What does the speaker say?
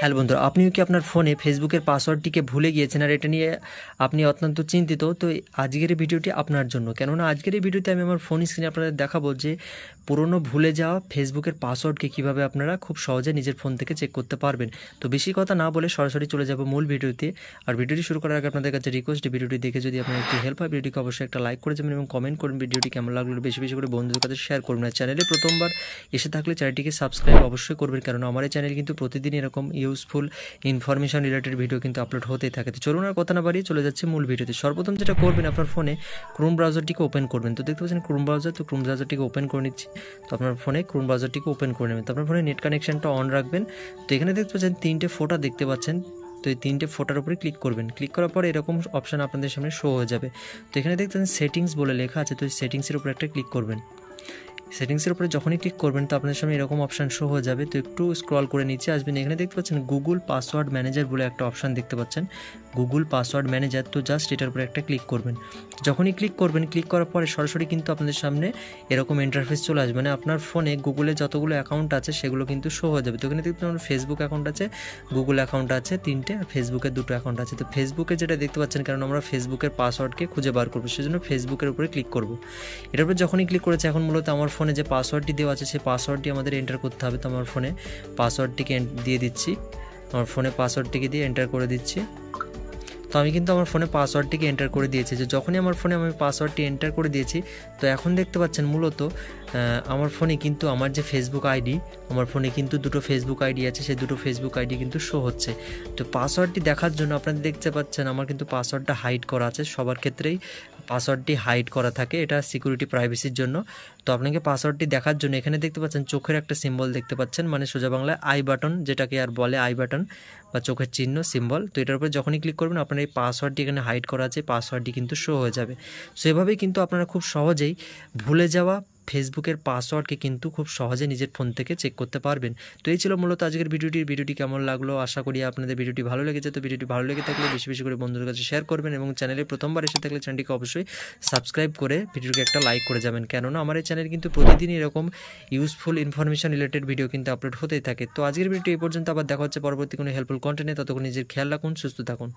Hello বন্ধুরা, আপনিও কি আপনার ফোনে ফেসবুকের পাসওয়ার্ডটিকে ভুলে গিয়েছেন আর এটা নিয়ে আপনি অত্যন্ত চিন্তিত? তো আজকের এই ভিডিওটি আপনার জন্য, কেননা আজকের এই ভিডিওতে আমি আমার ফোন স্ক্রিনে আপনাদের দেখাবো যে পুরনো ভুলে যাওয়া ফেসবুকের পাসওয়ার্ডকে কীভাবে আপনারা খুব সহজে নিজের ফোন থেকে চেক করতে পারবেন। তো বেশি কথা না বলে সরাসরি চলে যাব মূল ভিডিওতে। আর ভিডিওটি শুরু করার আগে আপনাদের কাছে রিকোয়েস্ট, ভিডিওটি দেখে যদি আপনার একটু হেল্প হয় ভিডিওটিকে অবশ্যই একটা লাইক করে যাবেন এবং কমেন্ট করুন ভিডিওটি কেমন লাগলো, বেশি বেশি করে বন্ধুদের কাছে শেয়ার করবেন। আর চ্যানেলে প্রথমবার এসে থাকলে চ্যানেলটিকে সাবস্ক্রাইব অবশ্যই করবেন, কারণ আমার এই চ্যানেল কিন্তু প্রতিদিন এরকম ইউজফুল ইনফরমেশন রিলেটেড ভিডিও কিন্তু আপলোড হতেই থাকে। তো চলুন আর কথা না বাড়িয়ে চলে যাচ্ছে মূল ভিডিওতে। সর্বপ্রথম যেটা করবেন, আপনার ফোনে ক্রোম ব্রাউজারটিকে ওপেন করবেন। তো দেখতে পাচ্ছেন ক্রোম ব্রাউজার, তো ক্রোম ব্রাউজারটিকে ওপেন করে নিচ্ছি। তো আপনার ফোনে ক্রোম ব্রাউজারটিকে ওপেন করে নেবেন। তো আপনার ফোনে নেট কানেকশনটা অন রাখবেন। তো এখানে দেখতে পাচ্ছেন তিনটে ফোটা দেখতে পাচ্ছেন। তো এই তিনটে ফোটার উপরে ক্লিক করবেন। ক্লিক করার পরে এরকম অপশান আপনাদের সামনে শো হয়ে যাবে। তো এখানে দেখতে পাচ্ছেন সেটিংস বলে লেখা আছে, তো এই সেটিংসের উপরে একটা ক্লিক করবেন। সেটিংসের উপরে যখনই ক্লিক করবেন তো আপনাদের সামনে এরকম অপশান শো হয়ে যাবে। তো একটু স্ক্রল করে নিচে আসবেন, এখানে দেখতে পাচ্ছেন গুগল পাসওয়ার্ড ম্যানেজার বলে একটা অপশান দেখতে পাচ্ছেন, গুগল পাসওয়ার্ড ম্যানেজার। তো জাস্ট এটার উপরে একটা ক্লিক করবেন। যখনই ক্লিক করবেন, ক্লিক করার পরে সরাসরি কিন্তু আপনাদের সামনে এরকম ইন্টারফেস চলে আসবে। মানে আপনার ফোনে গুগলে যতগুলো অ্যাকাউন্ট আছে সেগুলো কিন্তু শো হয়ে যাবে। তো এখানে দেখতে পাচ্ছেন ফেসবুক অ্যাকাউন্ট আছে, গুগল অ্যাকাউন্ট আছে তিনটে, আর ফেসবুকের দুটো অ্যাকাউন্ট আছে। তো ফেসবুকে যেটা দেখতে পাচ্ছেন, কারণ আমরা ফেসবুকের পাসওয়ার্ডকে খুঁজে বার করবো, সেজন্য ফেসবুকের উপরে ক্লিক করবো। এটার উপরে যখনই ক্লিক করেছে, এখন মূলত আমার ফোনে যে পাসওয়ার্ডটি দেওয়া আছে সেই পাসওয়ার্ডটি আমাদের এন্টার করতে হবে। তো আমার ফোনে পাসওয়ার্ডটিকে দিয়ে দিচ্ছি, আমার ফোনে পাসওয়ার্ডটিকে দিয়ে এন্টার করে দিচ্ছি। তো আমি কিন্তু আমার ফোনে পাসওয়ার্ডটিকে এন্টার করে দিয়েছি। যে যখনই আমার ফোনে আমি পাসওয়ার্ডটি এন্টার করে দিয়েছি, তো এখন দেখতে পাচ্ছেন মূলত আমার ফোনে কিন্তু আমার যে ফেসবুক আইডি, আমার ফোনে কিন্তু দুটো ফেসবুক আইডি আছে, সেই দুটো ফেসবুক আইডি কিন্তু শো হচ্ছে। তো পাসওয়ার্ডটি দেখার জন্য আপনারা দেখতে পাচ্ছেন আমার কিন্তু পাসওয়ার্ডটা হাইড করা আছে। সবার ক্ষেত্রেই পাসওয়ার্ডটি হাইড করা থাকে, এটা সিকিউরিটি প্রাইভেসির জন্য। তো আপনাকে পাসওয়ার্ডটি দেখার জন্য এখানে দেখতে পাচ্ছেন চোখের একটা সিম্বল দেখতে পাচ্ছেন, মানে সোজা বাংলায় আই বাটন, যেটাকে আর বলে আই বাটন বা চোখের চিহ্ন সিম্বল। তো এটার উপরে যখনই ক্লিক করবেন আপনার এই পাসওয়ার্ডটি এখানে হাইড করা আছে, পাসওয়ার্ডটি কিন্তু শো হয়ে যাবে। সো এভাবেই কিন্তু আপনারা খুব সহজেই ভুলে যাওয়া ফেসবুকের পাসওয়ার্ডকে কিন্তু খুব সহজে নিজের ফোন থেকে চেক করতে পারবেন। তো এই ছিল মূলত আজকের ভিডিওটি কেমন লাগলো, আশা করি আপনাদের ভিডিওটি ভালো লেগেছে। তো ভিডিওটি ভালো লেগে থাকলে বেশি বেশি করে বন্ধুদের কাছে শেয়ার করবেন এবং চ্যানেলে প্রথমবার এসে থাকলে চ্যানেলটিকে অবশ্যই সাবস্ক্রাইব করে ভিডিওটিকে একটা লাইক করে যাবেন, কেননা আমার এই চ্যানেল কিন্তু প্রতিদিনই এরকম ইউজফুল ইনফরমেশন রিলেটেড ভিডিও কিন্তু আপলোড হতেই থাকে। তো আজকের ভিডিওটি এই পর্যন্ত, আবার দেখা হচ্ছে পরবর্তী কোনো হেল্পফুল কন্টেন্টে। ততক্ষণ নিজের খেয়াল রাখুন, সুস্থ থাকুন।